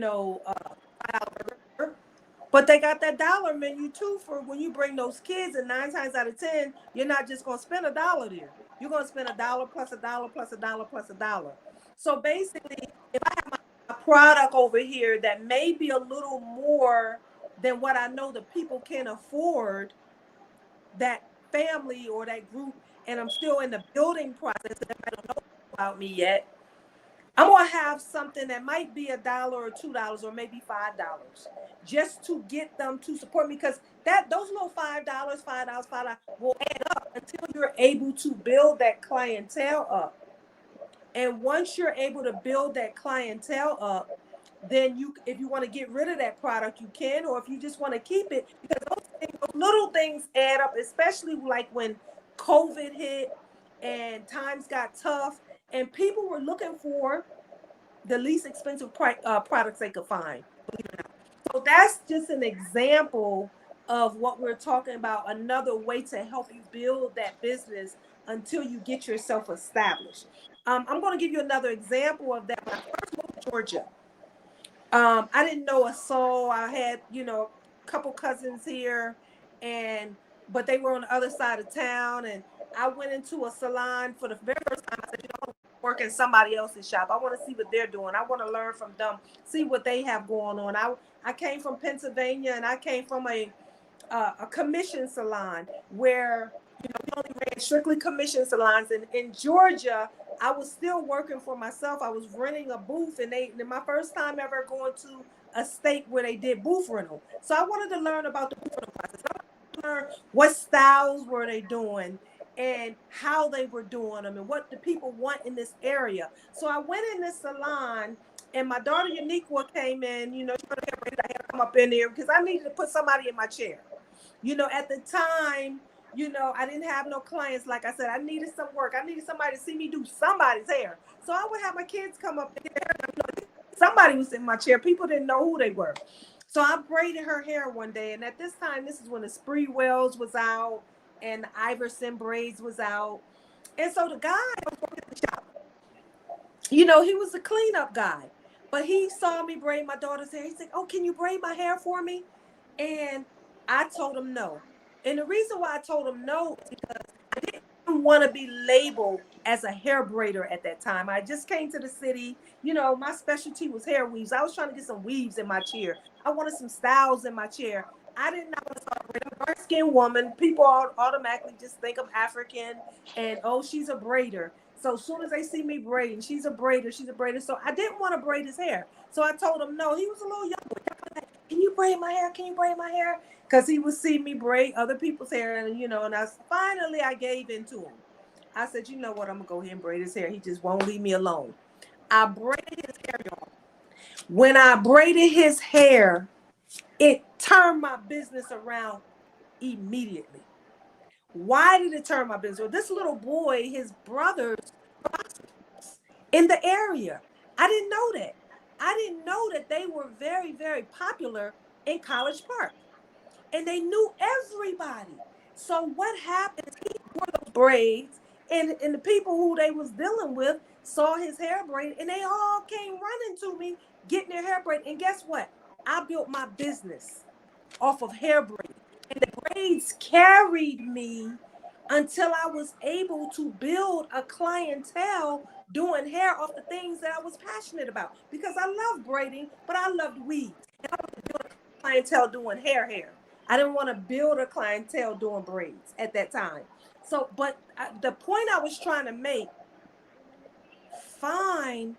but they got that dollar menu too for when you bring those kids, and 9 times out of 10, you're not just gonna spend $1 there. You're gonna spend $1 plus $1 plus $1 plus $1. So basically, if I have my product over here that may be a little more than what I know the people can afford, that family or that group, and I'm still in the building process, and I don't know about me yet, I'm gonna have something that might be $1 or $2 or maybe $5, just to get them to support me, because that those little $5 will add up until you're able to build that clientele up. And once you're able to build that clientele up, then if you want to get rid of that product, you can, or if you just want to keep it, because those little things add up, especially like when COVID hit and times got tough and people were looking for the least expensive products they could find. So that's just an example of what we're talking about, another way to help you build that business until you get yourself established. I'm going to give you another example of that. When I first moved to Georgia, I didn't know a soul. I had, a couple cousins here, but they were on the other side of town. And I went into a salon for the very first time. I said, I want to work in somebody else's shop. I want to see what they're doing. I want to learn from them, see what they have going on. I came from Pennsylvania, and I came from a commission salon where, we only ran strictly commission salons. And in Georgia, I was still working for myself. I was renting a booth, and my first time ever going to a state where they did booth rental. So I wanted to learn about the booth rental process. I wanted to learn what styles were they doing and how they were doing them and what the people want in this area. So I went in this salon, and my daughter Uniqua came in. She I had to come up in there because I needed to put somebody in my chair. At the time, I didn't have no clients. Like I said, I needed some work. I needed somebody to see me do somebody's hair. So I would have my kids come up there. Somebody was in my chair. People didn't know who they were. So I braided her hair one day. And at this time, this is when the Spree Wells was out and the Iverson braids was out. And so the guy was working at the shop. He was a cleanup guy. But he saw me braid my daughter's hair. He said, "Oh, can you braid my hair for me?" And I told him no. And the reason why I told him no is because I didn't want to be labeled as a hair braider at that time. I just came to the city. My specialty was hair weaves. I was trying to get some weaves in my chair. I wanted some styles in my chair. I did not want to start braiding. I'm a dark-skinned woman. People automatically just think I'm African and, oh, she's a braider. So as soon as they see me braiding, she's a braider. So I didn't want to braid his hair. So I told him no. He was a little young boy. Can you braid my hair? Can you braid my hair? Because he would see me braid other people's hair. And, and I gave in to him. I said, you know what? I'm going to go ahead and braid his hair. He just won't leave me alone. I braided his hair, y'all. When I braided his hair, it turned my business around immediately. Why did it turn my business? Well, this little boy, his brothers, in the area. I didn't know that. I didn't know that they were very, very popular in College Park. And they knew everybody. So what happened is he wore those braids And the people who they was dealing with saw his hair braid, and they all came running to me, getting their hair braid. And guess what? I built my business off of hair braids. And the braids carried me until I was able to build a clientele doing hair off the things that I was passionate about. Because I love braiding, but I loved weaves. And I was building a clientele doing hair. I didn't want to build a clientele doing braids at that time. So, but the point I was trying to make, find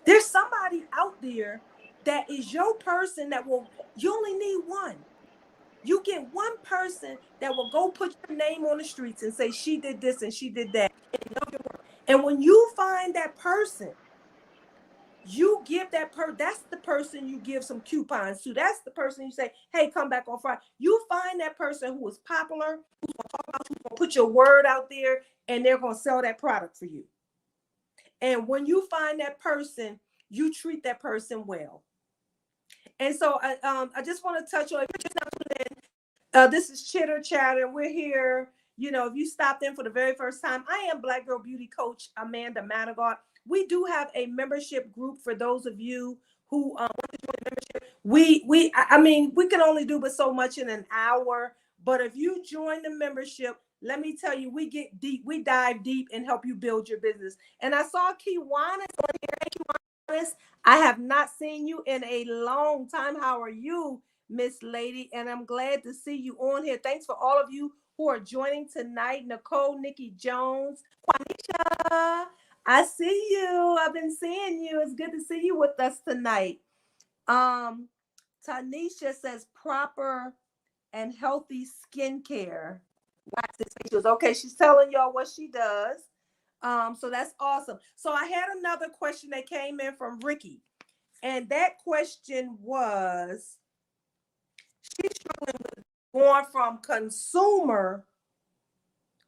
there's somebody out there that is your person that will, you only need one. You get one person that will go put your name on the streets and say, she did this and she did that. And when you find that person, you give that that's the person you give some coupons to. That's the person you say, hey, come back on Friday. You find that person who is popular, who's going to talk about you, who's going to put your word out there, and they're going to sell that product for you. And when you find that person, you treat that person well. And so I just want to touch on, if you're just not tuning in, this is Chitter Chatter. We're here. You know, if you stopped in for the very first time, I am Black Girl Beauty Coach Amanda Manigault. We do have a membership group for those of you who want to join the membership. I mean, we can only do but so much in an hour. But if you join the membership, let me tell you, we get deep, we dive deep and help you build your business. And I saw Kiwanis on here. Hey, Kiwanis, I have not seen you in a long time. How are you, Miss Lady? And I'm glad to see you on here. Thanks for all of you who are joining tonight. Nicole, Nikki Jones, Quanisha, I see you. I've been seeing you. It's good to see you with us tonight. Tanisha says proper and healthy skincare. Waxes, facials. Okay, she's telling y'all what she does. So that's awesome. So I had another question that came in from Ricky. And that question was, she's struggling with going from consumer.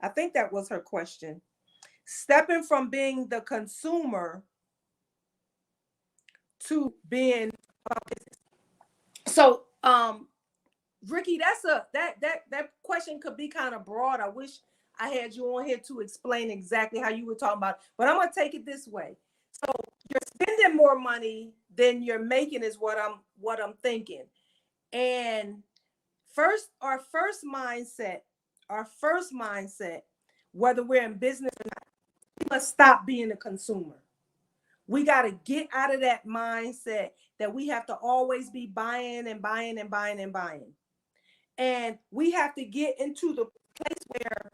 I think that was her question. Stepping from being the consumer to being about business. So, Ricky, that question could be kind of broad. I wish I had you on here to explain exactly how you were talking about it, but I'm gonna take it this way. So you're spending more money than you're making is what I'm thinking. And our first mindset, whether we're in business or not, we must stop being a consumer. We got to get out of that mindset that we have to always be buying and buying and buying and buying. And we have to get into the place where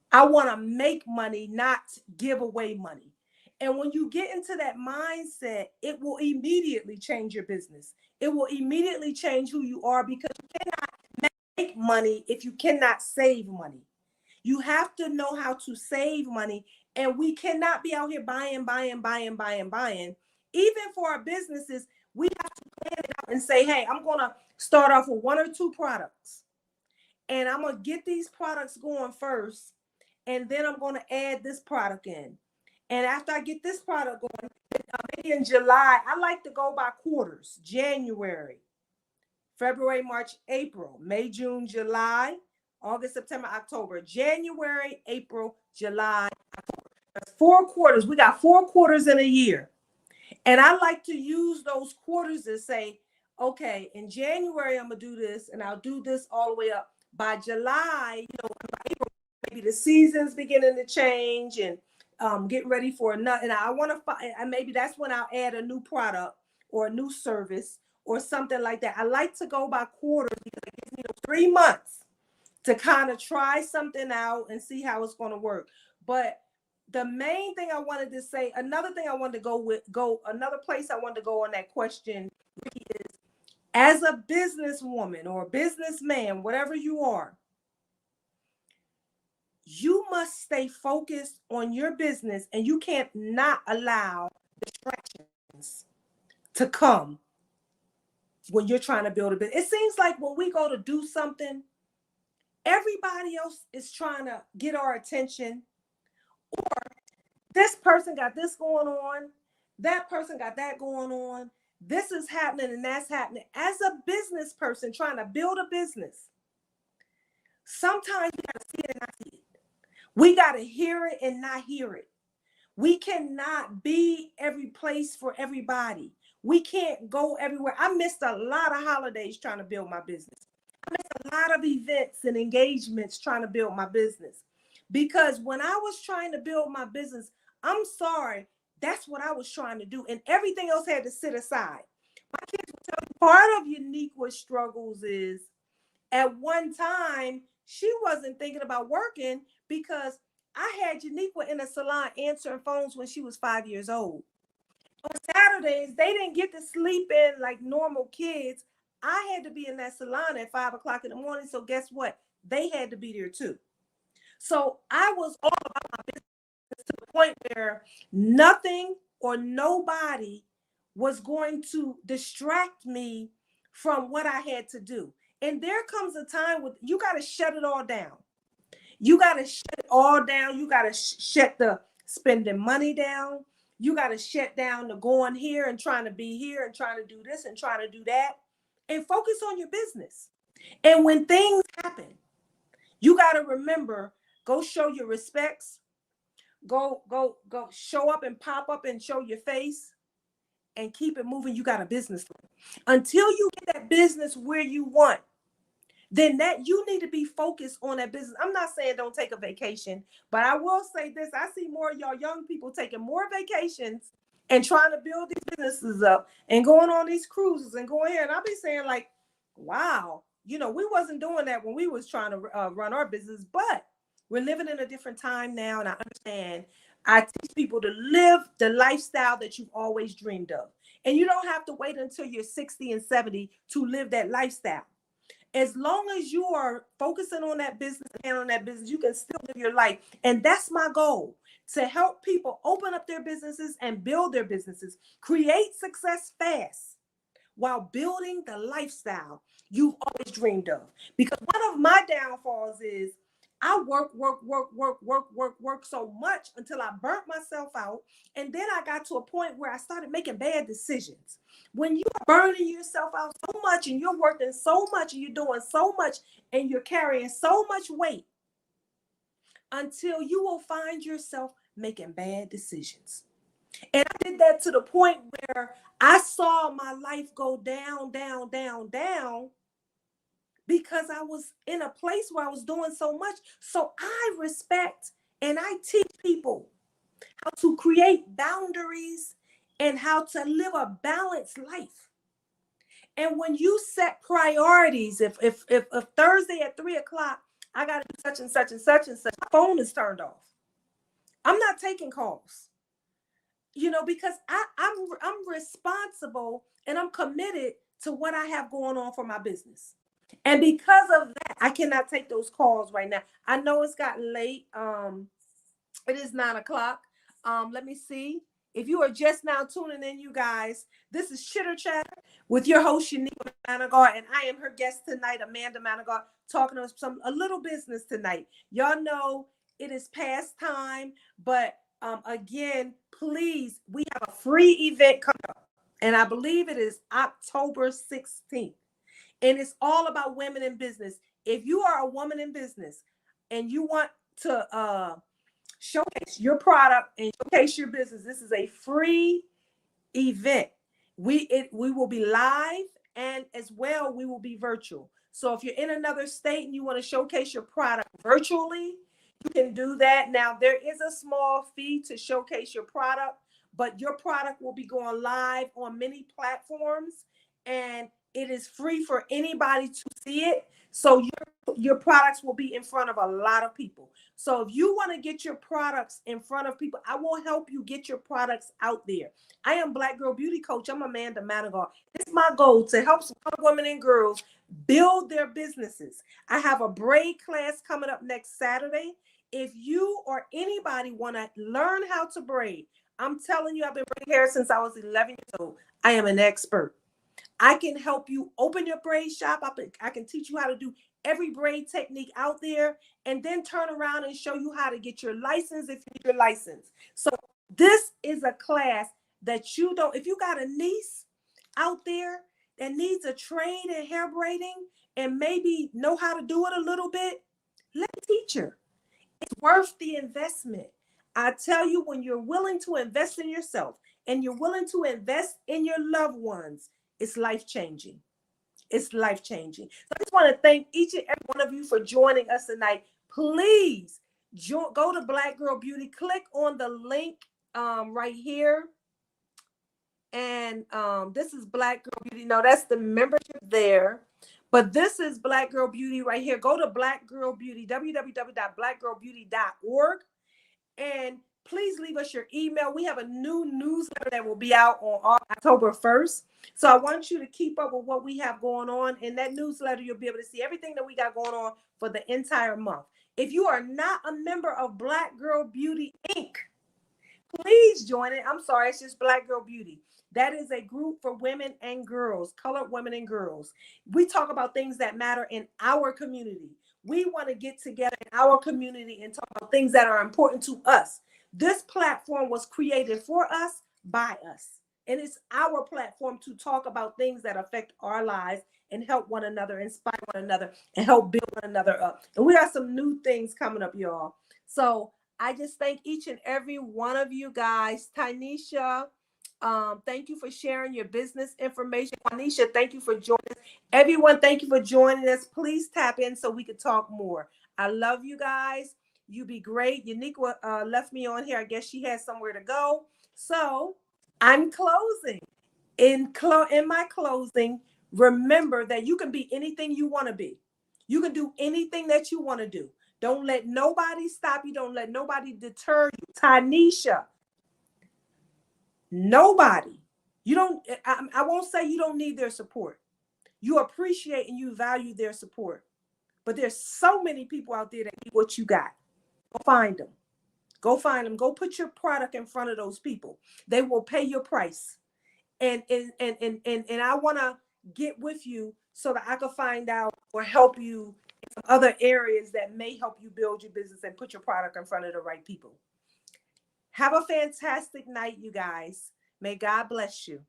I want to make money, not give away money. And when you get into that mindset, it will immediately change your business. It will immediately change who you are, because you cannot make money if you cannot save money. You have to know how to save money, and we cannot be out here buying. Even for our businesses, we have to plan it out and say, hey, I'm going to start off with one or two products, and I'm going to get these products going first, and then I'm going to add this product in. And after I get this product going, maybe in July, I like to go by quarters: January, February, March, April, May, June, July, August, September, October, January, April, July, October. That's 4 quarters. We got 4 quarters in a year. And I like to use those quarters to say, okay, in January, I'm going to do this, and I'll do this all the way up. By July, by April, maybe the season's beginning to change, and getting ready for another. And I want to find, and maybe that's when I'll add a new product or a new service or something like that. I like to go by quarters, because it gives me 3 months to kind of try something out and see how it's going to work. But the main thing I wanted to say, another place I wanted to go on that question, Ricky, is as a businesswoman or businessman, whatever you are, you must stay focused on your business, and you can't not allow distractions to come when you're trying to build a business. It seems like when we go to do something, everybody else is trying to get our attention, or this person got this going on, that person got that going on, this is happening and that's happening. As a business person trying to build a business, sometimes we got to see it and not see it. We got to hear it and not hear it. We cannot be every place for everybody. We can't go everywhere. I missed a lot of holidays trying to build my business. I missed a lot of events and engagements trying to build my business. Because when I was trying to build my business, I'm sorry, that's what I was trying to do. And everything else had to sit aside. My kids will tell you part of Uniqua's struggles is at one time, she wasn't thinking about working because I had Uniqua in a salon answering phones when she was 5 years old. On Saturdays, they didn't get to sleep in like normal kids. I had to be in that salon at 5 o'clock in the morning. So guess what? They had to be there too. So I was all about my business to the point where nothing or nobody was going to distract me from what I had to do. And there comes a time with you got to shut it all down. You got to shut it all down. You got to shut the spending money down. You got to shut down the going here and trying to be here and trying to do this and trying to do that and focus on your business. And when things happen, you got to remember, go show your respects. Go show up and pop up and show your face and keep it moving. You got a business. Until you get that business where you want, then that you need to be focused on that business. I'm not saying don't take a vacation, but I will say this. I see more of y'all young people taking more vacations and trying to build these businesses up and going on these cruises and going here. And I'll be saying like, wow, we wasn't doing that when we was trying to run our business, but we're living in a different time now. And I understand I teach people to live the lifestyle that you've always dreamed of. And you don't have to wait until you're 60 and 70 to live that lifestyle. As long as you are focusing on that business and on that business, you can still live your life. And that's my goal, to help people open up their businesses and build their businesses, create success fast while building the lifestyle you've always dreamed of. Because one of my downfalls is I work so much until I burnt myself out. And then I got to a point where I started making bad decisions. When you're burning yourself out so much and you're working so much and you're doing so much and you're carrying so much weight, until you will find yourself making bad decisions. And I did that to the point where I saw my life go down, because I was in a place where I was doing so much. So I respect and I teach people how to create boundaries and how to live a balanced life. And when you set priorities, if Thursday at 3 o'clock, I got to do such and such and such and such, my phone is turned off. I'm not taking calls, because I'm responsible and I'm committed to what I have going on for my business. And because of that, I cannot take those calls right now. I know it's gotten late. It is 9 o'clock. Let me see. If you are just now tuning in, you guys, this is Chitter Chatter with your host, Uniqua Manigault, and I am her guest tonight, Amanda Manigault, talking to us a little business tonight. Y'all know it is past time, but again, please, we have a free event coming up, and I believe it is October 16th. And it's all about women in business. If you are a woman in business and you want to showcase your product and showcase your business, this is a free event. We will be live, and as well, we will be virtual. So if you're in another state and you want to showcase your product virtually, you can do that. Now, there is a small fee to showcase your product, but your product will be going live on many platforms, and it is free for anybody to see it. So your products will be in front of a lot of people. So if you want to get your products in front of people, I will help you get your products out there. I am Black Girl Beauty Coach. I'm Amanda Manigault. It's my goal to help some women and girls build their businesses. I have a braid class coming up next Saturday. If you or anybody want to learn how to braid, I'm telling you, I've been braiding hair since I was 11 years old. I am an expert. I can help you open your braid shop. I can teach you how to do every braid technique out there, and then turn around and show you how to get your license if you need your license. So this is a class that if you got a niece out there that needs a trade in hair braiding and maybe know how to do it a little bit, let me teach her. It's worth the investment. I tell you, when you're willing to invest in yourself and you're willing to invest in your loved ones, it's life-changing. It's life-changing. So I just want to thank each and every one of you for joining us tonight. Please go to Black Girl Beauty. Click on the link right here. And this is Black Girl Beauty. No, that's the membership there. But this is Black Girl Beauty right here. Go to Black Girl Beauty, www.blackgirlbeauty.org. And please leave us your email. We have a new newsletter that will be out on October 1st. So I want you to keep up with what we have going on. In that newsletter, you'll be able to see everything that we got going on for the entire month. If you are not a member of Black Girl Beauty Inc., please join it. I'm sorry, it's just Black Girl Beauty. That is a group for women and girls, colored women and girls. We talk about things that matter in our community. We want to get together in our community and talk about things that are important to us. This platform was created for us, by us. And it's our platform to talk about things that affect our lives and help one another, inspire one another, and help build one another up. And we got some new things coming up, y'all. So I just thank each and every one of you guys. Tynesha, thank you for sharing your business information. Juanisha, thank you for joining us. Everyone, thank you for joining us. Please tap in so we can talk more. I love you guys. You be great. Uniqua left me on here. I guess she has somewhere to go. So I'm closing. In my closing, remember that you can be anything you want to be. You can do anything that you want to do. Don't let nobody stop you. Don't let nobody deter you. Tanisha, nobody. You don't. I won't say you don't need their support. You appreciate and you value their support. But there's so many people out there that need what you got. Go find them. Go find them. Go put your product in front of those people. They will pay your price. And I want to get with you so that I can find out or help you in other areas that may help you build your business and put your product in front of the right people. Have a fantastic night, you guys. May God bless you.